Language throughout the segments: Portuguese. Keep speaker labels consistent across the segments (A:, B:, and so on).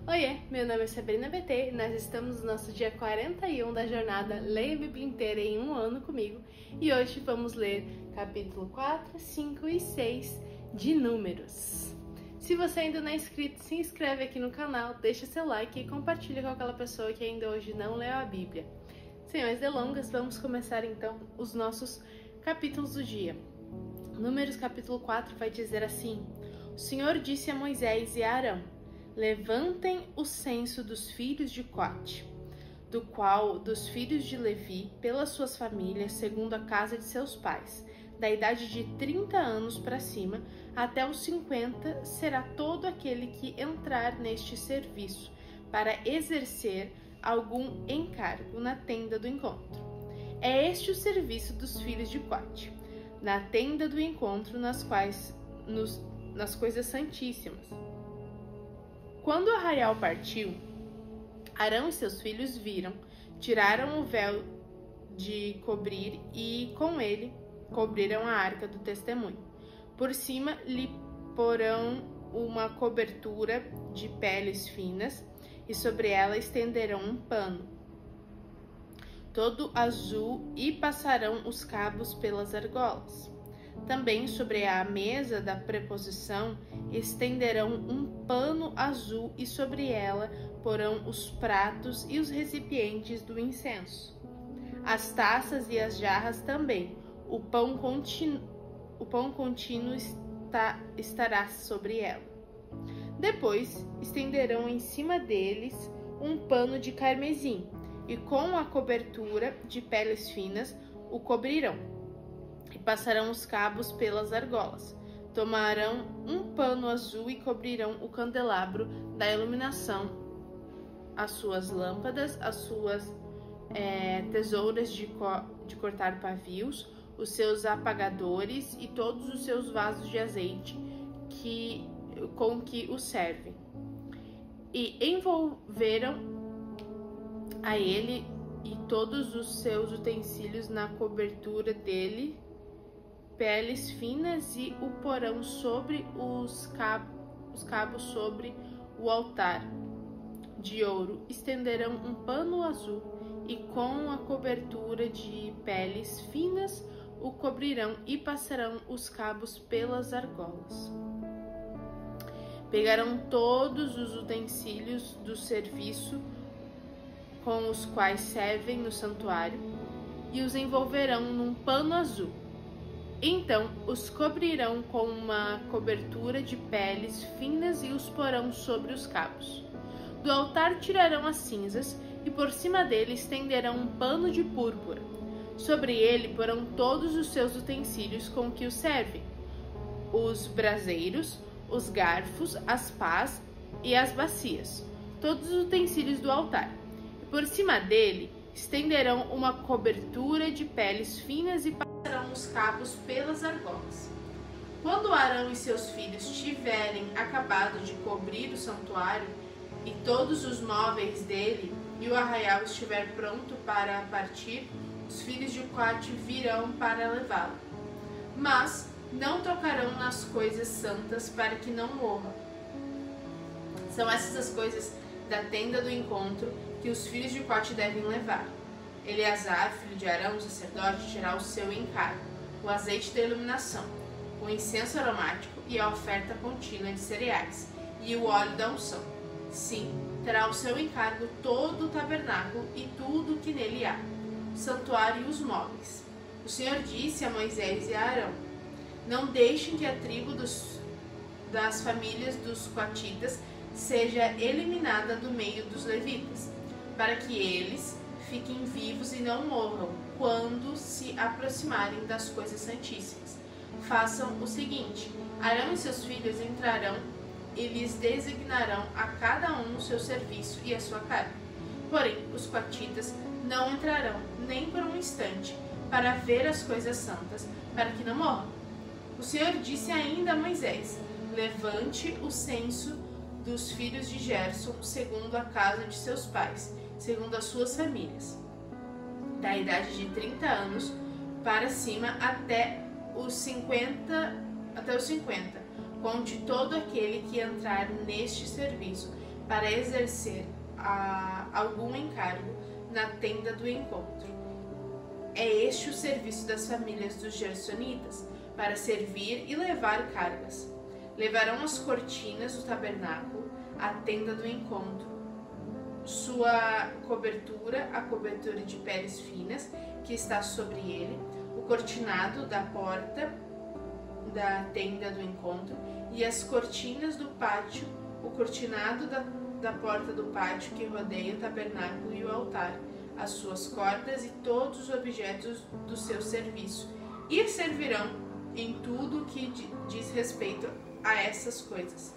A: Oiê, meu nome é Sabrina BT e nós estamos no nosso dia 41 da jornada Leia a Bíblia Inteira em um ano comigo e hoje vamos ler capítulo 4, 5 e 6 de Números. Se você ainda não é inscrito, se inscreve aqui no canal, deixa seu like e compartilha com aquela pessoa que ainda hoje não leu a Bíblia. Sem mais delongas, vamos começar então os nossos capítulos do dia. Números capítulo 4 vai dizer assim: O Senhor disse a Moisés e a Arão: Levantem o censo dos filhos de Coate, do qual dos filhos de Levi, pelas suas famílias, segundo a casa de seus pais, da idade de 30 anos para cima, até os 50, será todo aquele que entrar neste serviço, para exercer algum encargo na tenda do encontro. É este o serviço dos filhos de Coate, na tenda do encontro, nas coisas santíssimas. Quando o arraial partiu, Arão e seus filhos viram, tiraram o véu de cobrir e com ele cobriram a arca do testemunho. Por cima lhe porão uma cobertura de peles finas e sobre ela estenderão um pano todo azul e passarão os cabos pelas argolas. Também sobre a mesa da preposição estenderão um pano azul e sobre ela porão os pratos e os recipientes do incenso. As taças e as jarras também. O pão contínuo estará sobre ela. Depois estenderão em cima deles um pano de carmesim e com a cobertura de peles finas o cobrirão. E passarão os cabos pelas argolas. Tomarão um pano azul e cobrirão o candelabro da iluminação, as suas lâmpadas, as suas tesouras de cortar pavios, os seus apagadores e todos os seus vasos de azeite com que o servem. E envolveram a ele e todos os seus utensílios na cobertura dele, peles finas, e o porão sobre os cabos sobre o altar de ouro. Estenderão um pano azul e com a cobertura de peles finas o cobrirão e passarão os cabos pelas argolas. Pegarão todos os utensílios do serviço com os quais servem no santuário e os envolverão num pano azul. Então os cobrirão com uma cobertura de peles finas e os porão sobre os cabos. Do altar tirarão as cinzas e por cima dele estenderão um pano de púrpura. Sobre ele porão todos os seus utensílios com que o servem: os braseiros, os garfos, as pás e as bacias, todos os utensílios do altar. Por cima dele estenderão uma cobertura de peles finas e passarão os cabos pelas argolas. Quando Arão e seus filhos tiverem acabado de cobrir o santuário e todos os móveis dele, e o arraial estiver pronto para partir, os filhos de Coate virão para levá-lo. Mas não tocarão nas coisas santas para que não morram. São essas as coisas da tenda do encontro que os filhos de Coate devem levar. Eleazar, filho de Arão, sacerdote, terá o seu encargo: o azeite da iluminação, o incenso aromático e a oferta contínua de cereais, e o óleo da unção. Sim, terá o seu encargo todo o tabernáculo e tudo o que nele há, o santuário e os móveis. O Senhor disse a Moisés e a Arão: Não deixem que a tribo das famílias dos coatitas seja eliminada do meio dos levitas, para que eles fiquem vivos e não morram quando se aproximarem das coisas santíssimas. Façam o seguinte: Arão e seus filhos entrarão e lhes designarão a cada um o seu serviço e a sua carga. Porém, os coatitas não entrarão nem por um instante para ver as coisas santas, para que não morram. O Senhor disse ainda a Moisés: Levante o censo dos filhos de Gerson, segundo a casa de seus pais, segundo as suas famílias, da idade de 30 anos para cima até os 50, conte todo aquele que entrar neste serviço, para exercer algum encargo na tenda do encontro. É este o serviço das famílias dos gersonitas, para servir e levar cargas. Levarão as cortinas do tabernáculo, a tenda do encontro, sua cobertura, a cobertura de peles finas que está sobre ele, o cortinado da porta da tenda do encontro e as cortinas do pátio, o cortinado da porta do pátio que rodeia o tabernáculo e o altar, as suas cordas e todos os objetos do seu serviço, e servirão em tudo que diz respeito a essas coisas.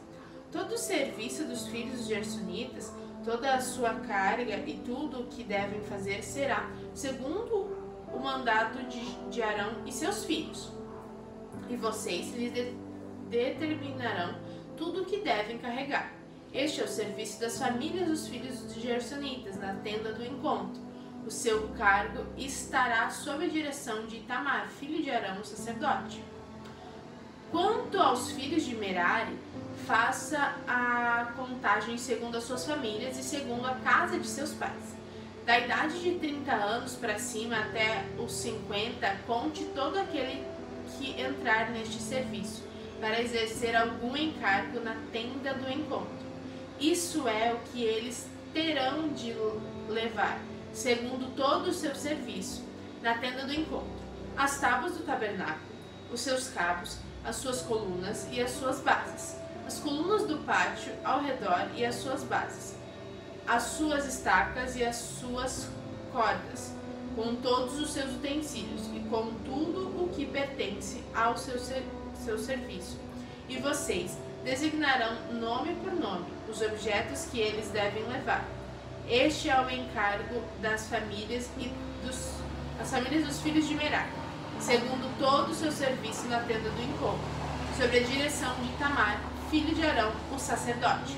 A: Todo o serviço dos filhos gersonitas, toda a sua carga e tudo o que devem fazer será segundo o mandado de Arão e seus filhos. E vocês lhes determinarão tudo o que devem carregar. Este é o serviço das famílias dos filhos de gersonitas na tenda do encontro. O seu cargo estará sob a direção de Itamar, filho de Arão, o sacerdote. Quanto aos filhos de Merari, faça a contagem segundo as suas famílias e segundo a casa de seus pais. Da idade de 30 anos para cima até os 50, conte todo aquele que entrar neste serviço, para exercer algum encargo na tenda do encontro. Isso é o que eles terão de levar, segundo todo o seu serviço, na tenda do encontro: as tábuas do tabernáculo, os seus cabos, as suas colunas e as suas bases, as colunas do pátio ao redor e as suas bases, as suas estacas e as suas cordas, com todos os seus utensílios e com tudo o que pertence ao seu serviço. E vocês designarão nome por nome os objetos que eles devem levar. Este é o encargo das famílias as famílias dos filhos de Merari, segundo todo o seu serviço na tenda do encontro, sob a direção de Itamar, filho de Arão, o sacerdote.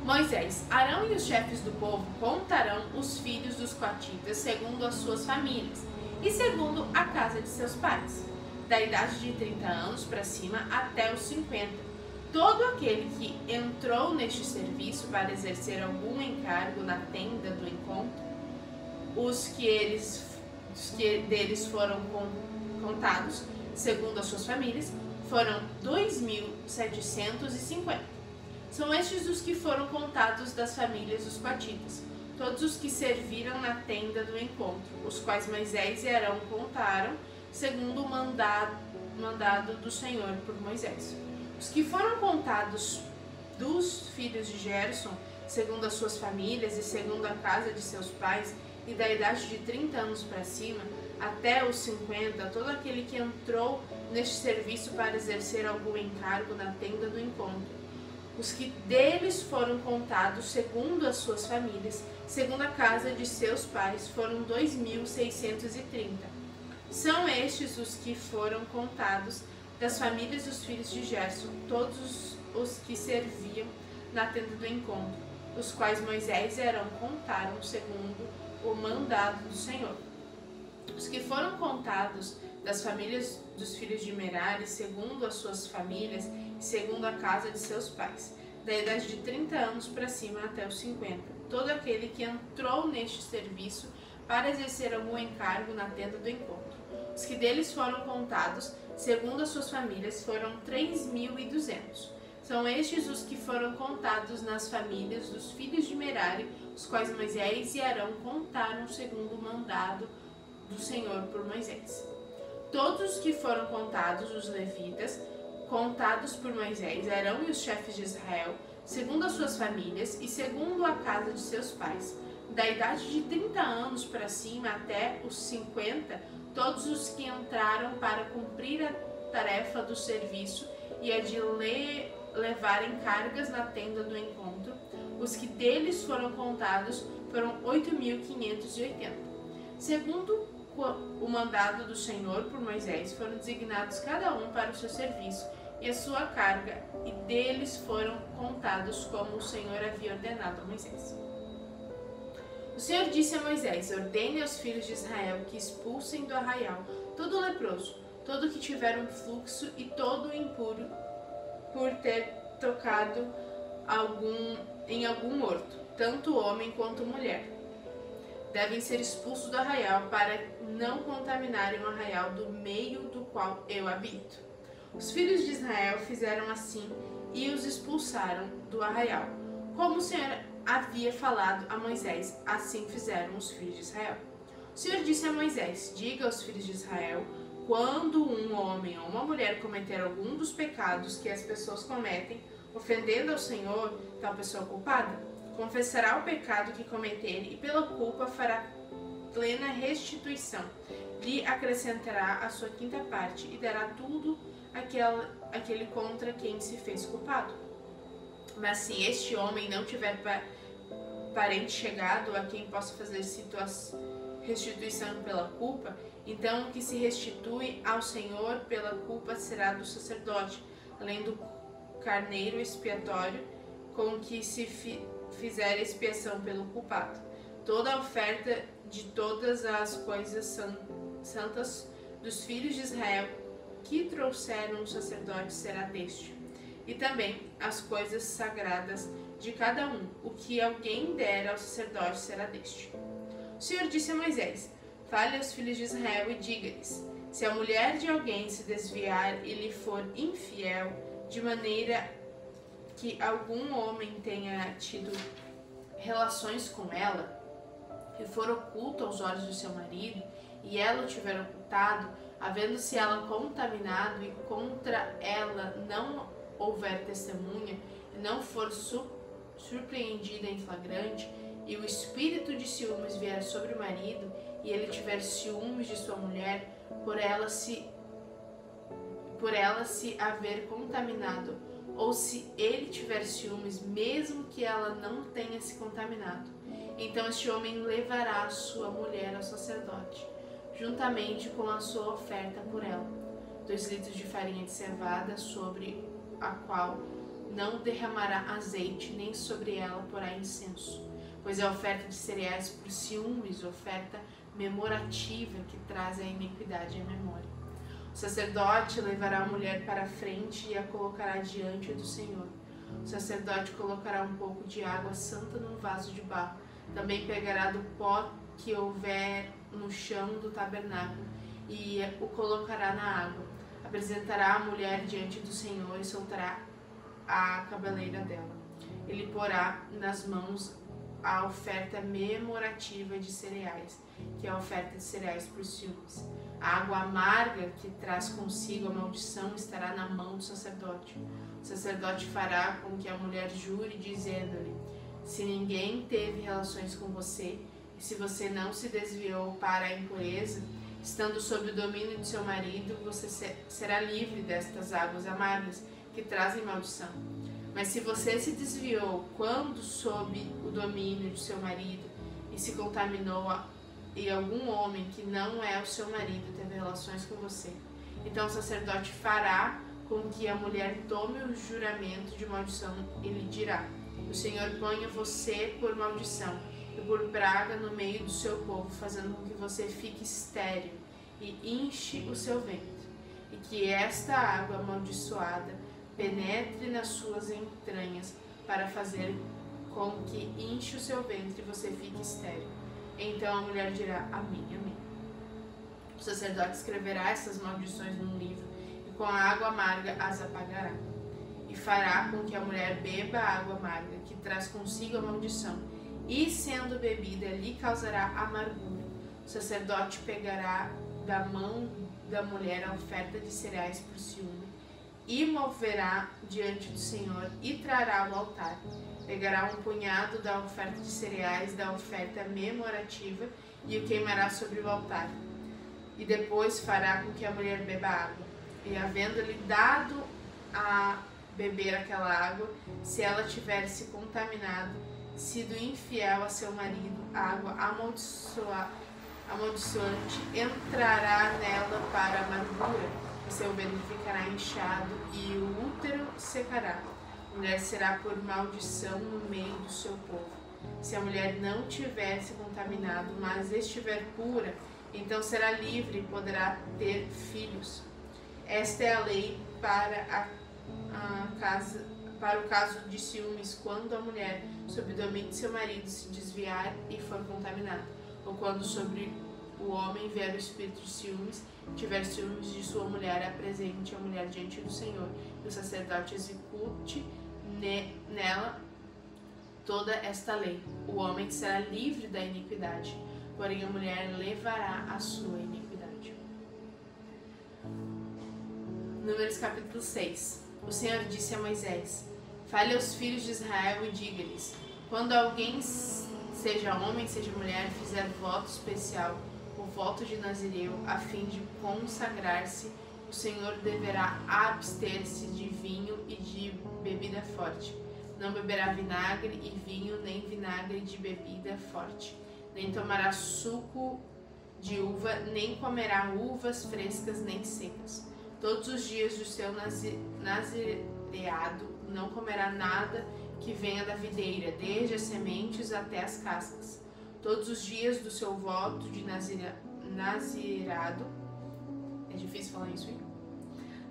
A: Moisés, Arão e os chefes do povo contarão os filhos dos coatitas segundo as suas famílias e segundo a casa de seus pais, da idade de 30 anos para cima até os 50. Todo aquele que entrou neste serviço para exercer algum encargo na tenda do encontro, os que deles foram contados, segundo as suas famílias, foram 2.750. São estes os que foram contados das famílias dos coatitas, todos os que serviram na tenda do encontro, os quais Moisés e Arão contaram, segundo o mandado do Senhor por Moisés. Os que foram contados dos filhos de Gerson, segundo as suas famílias e segundo a casa de seus pais, e da idade de 30 anos para cima, até os 50, todo aquele que entrou neste serviço para exercer algum encargo na tenda do encontro. Os que deles foram contados segundo as suas famílias, segundo a casa de seus pais, foram 2.630. São estes os que foram contados das famílias dos filhos de Gerson, todos os que serviam na tenda do encontro, os quais Moisés e Arão contaram segundo o mandado do Senhor. Os que foram contados das famílias dos filhos de Merari, segundo as suas famílias e segundo a casa de seus pais, da idade de 30 anos para cima até os 50, todo aquele que entrou neste serviço para exercer algum encargo na tenda do encontro. Os que deles foram contados, segundo as suas famílias, foram 3.200. São estes os que foram contados nas famílias dos filhos de Merari, os quais Moisés e Arão contaram segundo o mandado do Senhor por Moisés. Todos os que foram contados, os levitas, contados por Moisés, Arão e os chefes de Israel, segundo as suas famílias e segundo a casa de seus pais, da idade de 30 anos para cima até os 50, todos os que entraram para cumprir a tarefa do serviço e a de levarem cargas na tenda do encontro, os que deles foram contados foram 8.580. Segundo o mandado do Senhor por Moisés, foram designados cada um para o seu serviço e a sua carga, e deles foram contados como o Senhor havia ordenado a Moisés. O Senhor disse a Moisés: ordene aos filhos de Israel que expulsem do arraial todo leproso, todo que tiver um fluxo e todo impuro por ter tocado em algum morto, tanto homem quanto mulher. Devem ser expulsos do arraial para não contaminarem o arraial do meio do qual eu habito. Os filhos de Israel fizeram assim e os expulsaram do arraial. Como o Senhor havia falado a Moisés, assim fizeram os filhos de Israel. O Senhor disse a Moisés: diga aos filhos de Israel, quando um homem ou uma mulher cometer algum dos pecados que as pessoas cometem, ofendendo ao Senhor, tal pessoa culpada, confessará o pecado que cometer e pela culpa fará plena restituição. Lhe acrescentará a sua quinta parte e dará tudo aquele contra quem se fez culpado. Mas se este homem não tiver parente chegado a quem possa fazer restituição pela culpa, então o que se restitui ao Senhor pela culpa será do sacerdote, além do carneiro expiatório com que se fizer expiação pelo culpado. Toda a oferta de todas as coisas santas dos filhos de Israel que trouxeram o sacerdote será deste, e também as coisas sagradas de cada um, o que alguém der ao sacerdote será deste. O Senhor disse a Moisés: fale aos filhos de Israel e diga-lhes: se a mulher de alguém se desviar e lhe for infiel, de maneira que algum homem tenha tido relações com ela, e for oculto aos olhos do seu marido, e ela o tiver ocultado, havendo-se ela contaminado, e contra ela não houver testemunha, e não for surpreendida em flagrante, e o espírito de ciúmes vier sobre o marido, e ele tiver ciúmes de sua mulher, por ela se haver contaminado, ou se ele tiver ciúmes, mesmo que ela não tenha se contaminado, então este homem levará a sua mulher ao sacerdote, juntamente com a sua oferta por ela, 2 litros de farinha de cevada, sobre a qual não derramará azeite, nem sobre ela porá incenso, pois é oferta de cereais por ciúmes, oferta memorativa que traz a iniquidade à memória. O sacerdote levará a mulher para a frente e a colocará diante do Senhor. O sacerdote colocará um pouco de água santa num vaso de barro. Também pegará do pó que houver no chão do tabernáculo e o colocará na água. Apresentará a mulher diante do Senhor e soltará a cabeleira dela. Ele porá nas mãos a oferta memorativa de cereais, que é a oferta de cereais por ciúmes. A água amarga que traz consigo a maldição estará na mão do sacerdote. O sacerdote fará com que a mulher jure, dizendo-lhe: se ninguém teve relações com você, e se você não se desviou para a impureza, estando sob o domínio de seu marido, você será livre destas águas amargas que trazem maldição. Mas se você se desviou quando sob o domínio de seu marido e se contaminou, e algum homem que não é o seu marido teve relações com você, então o sacerdote fará com que a mulher tome o juramento de maldição e lhe dirá: o Senhor ponha você por maldição e por praga no meio do seu povo, fazendo com que você fique estéril e enche o seu ventre, e que esta água amaldiçoada penetre nas suas entranhas, para fazer com que enche o seu ventre e você fique estéril. Então a mulher dirá: amém, amém. O sacerdote escreverá essas maldições num livro, e com a água amarga as apagará. E fará com que a mulher beba a água amarga, que traz consigo a maldição, e sendo bebida lhe causará amargura. O sacerdote pegará da mão da mulher a oferta de cereais por ciúme, e moverá diante do Senhor e trará ao altar. Pegará um punhado da oferta de cereais, da oferta memorativa, e o queimará sobre o altar. E depois fará com que a mulher beba água. E havendo-lhe dado a beber aquela água, se ela tiver se contaminado, sido infiel a seu marido, a água amaldiçoante entrará nela para a amargura, o seu ventre ficará inchado e o útero secará. A mulher será por maldição no meio do seu povo. Se a mulher não tiver se contaminado, mas estiver pura, então será livre e poderá ter filhos. Esta é a lei para a casa para o caso de ciúmes, quando a mulher, sob o domínio de seu marido, se desviar e for contaminada, ou quando sobre o homem vier o espírito de ciúmes, tiver ciúmes de sua mulher, apresente a mulher diante do Senhor, e o sacerdote execute nela toda esta lei. O homem será livre da iniquidade, porém a mulher levará a sua iniquidade. Números capítulo 6. O Senhor disse a Moisés: fale aos filhos de Israel e diga-lhes: quando alguém, seja homem, seja mulher, fizer voto especial, o voto de Nazireu, a fim de consagrar-se, o Senhor deverá abster-se de vinho e de bebida forte. Não beberá vinagre e vinho, nem vinagre de bebida forte. Nem tomará suco de uva, nem comerá uvas frescas nem secas. Todos os dias do seu nazireado não comerá nada que venha da videira, desde as sementes até as cascas. Todos os dias do seu voto de nazirado, é difícil falar isso aí,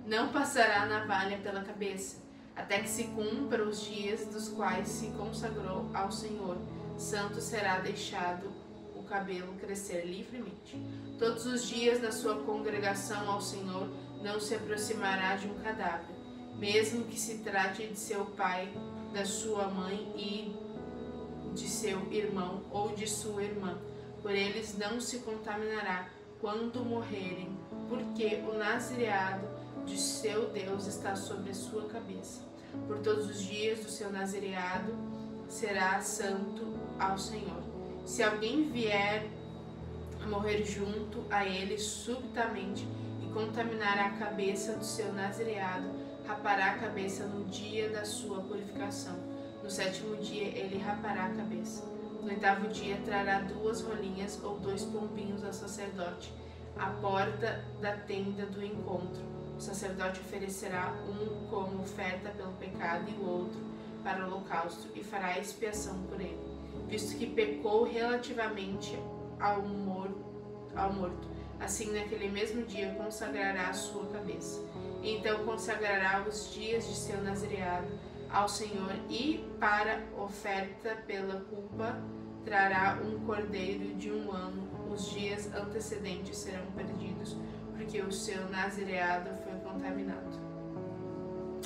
A: não passará navalha pela cabeça, até que se cumpra os dias dos quais se consagrou ao Senhor. Santo será deixado o cabelo crescer livremente. Todos os dias na sua congregação ao Senhor não se aproximará de um cadáver, mesmo que se trate de seu pai, da sua mãe e de seu irmão ou de sua irmã. Por eles não se contaminará quando morrerem, porque o nazireado de seu Deus está sobre a sua cabeça. Por todos os dias do seu nazireado será santo ao Senhor. Se alguém vier a morrer junto a ele subitamente e contaminar a cabeça do seu nazireado, rapará a cabeça no dia da sua purificação. No 7º dia ele rapará a cabeça. No 8º dia trará 2 rolinhas ou 2 pombinhos ao sacerdote, à porta da tenda do encontro. O sacerdote oferecerá um como oferta pelo pecado e o outro para o holocausto, e fará expiação por ele, visto que pecou relativamente ao morto. Assim, naquele mesmo dia, consagrará a sua cabeça. Então consagrará os dias de seu nazireado ao Senhor, e para oferta pela culpa trará um cordeiro de 1 ano. Os dias antecedentes serão perdidos, porque o seu nazireado foi contaminado.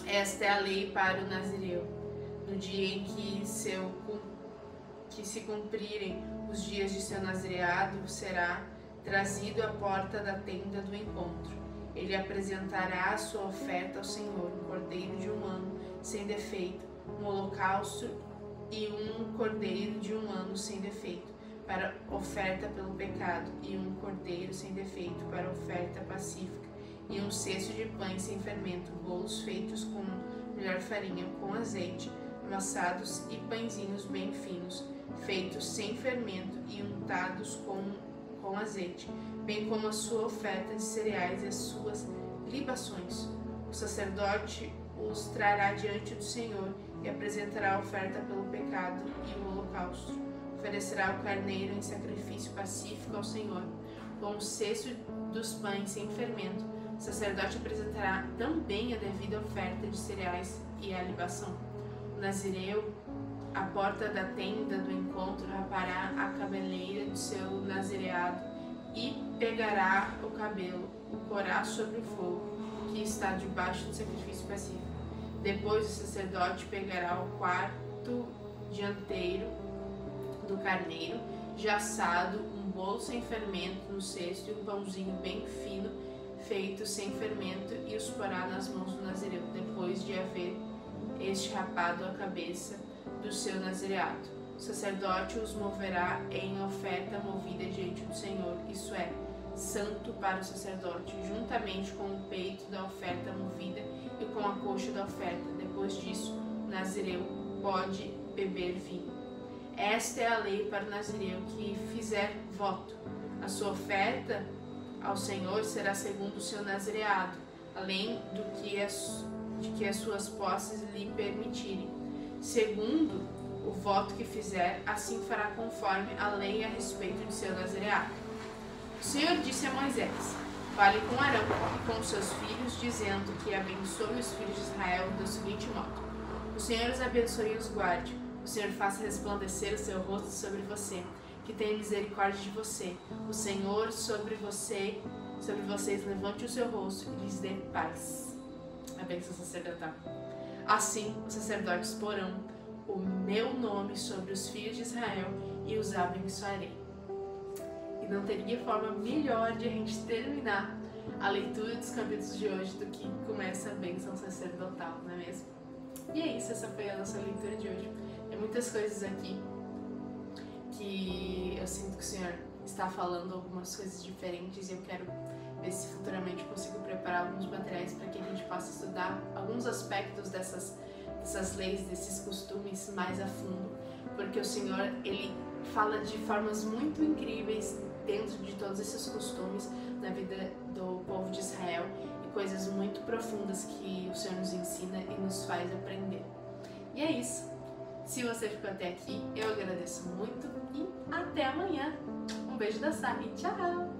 A: Esta é a lei para o nazireu. No dia em que se cumprirem os dias de seu nazireado, será trazido à porta da tenda do encontro. Ele apresentará a sua oferta ao Senhor, um cordeiro de 1 ano sem defeito, um holocausto, e um cordeiro de 1 ano sem defeito para oferta pelo pecado, e um cordeiro sem defeito para oferta pacífica, e um cesto de pães sem fermento, bolos feitos com melhor farinha, com azeite, amassados, e pãezinhos bem finos, feitos sem fermento e untados com azeite, bem como a sua oferta de cereais e as suas libações. O sacerdote os trará diante do Senhor e apresentará a oferta pelo pecado e o holocausto. Oferecerá o carneiro em sacrifício pacífico ao Senhor, com o cesto dos pães sem fermento. O sacerdote apresentará também a devida oferta de cereais e a libação. O nazireu, à porta da tenda do encontro, rapará a cabeleira do seu nazireado e pegará o cabelo, o porá sobre o fogo que está debaixo do sacrifício pacífico. Depois o sacerdote pegará o quarto dianteiro do carneiro, já assado, um bolo sem fermento no cesto e um pãozinho bem fino, feito sem fermento, e os porá nas mãos do nazireu, depois de haver este rapado a cabeça do seu nazireado. O sacerdote os moverá em oferta movida diante do Senhor, isso é, santo para o sacerdote, juntamente com o peito da oferta movida e com a coxa da oferta. Depois disso, o nazireu pode beber vinho. Esta é a lei para o nazireu que fizer voto. A sua oferta ao Senhor será segundo o seu nazireado, além de que as suas posses lhe permitirem. Segundo o voto que fizer, assim fará conforme a lei a respeito de seu nazireado. O Senhor disse a Moisés: fale com Arão e com seus filhos, dizendo que abençoe os filhos de Israel do seguinte modo: O Senhor os abençoe e os guarde. O Senhor faça resplandecer o seu rosto sobre você, que tenha misericórdia de você. O Senhor sobre vocês levante o seu rosto e lhes dê paz. A bênção sacerdotal. Assim, os sacerdotes porão o meu nome sobre os filhos de Israel e os abençoarei. E não teria forma melhor de a gente terminar a leitura dos capítulos de hoje do que com essa bênção sacerdotal, não é mesmo? E é isso, essa foi a nossa leitura de hoje. Tem muitas coisas aqui que eu sinto que o Senhor está falando algumas coisas diferentes e eu quero ver se futuramente eu consigo preparar alguns materiais para que a gente possa estudar alguns aspectos dessas leis, desses costumes mais a fundo, porque o Senhor, Ele fala de formas muito incríveis dentro de todos esses costumes na vida do povo de Israel e coisas muito profundas que o Senhor nos ensina e nos faz aprender. E é isso. Se você ficou até aqui, eu agradeço muito e até amanhã. Um beijo da Sami. Tchau!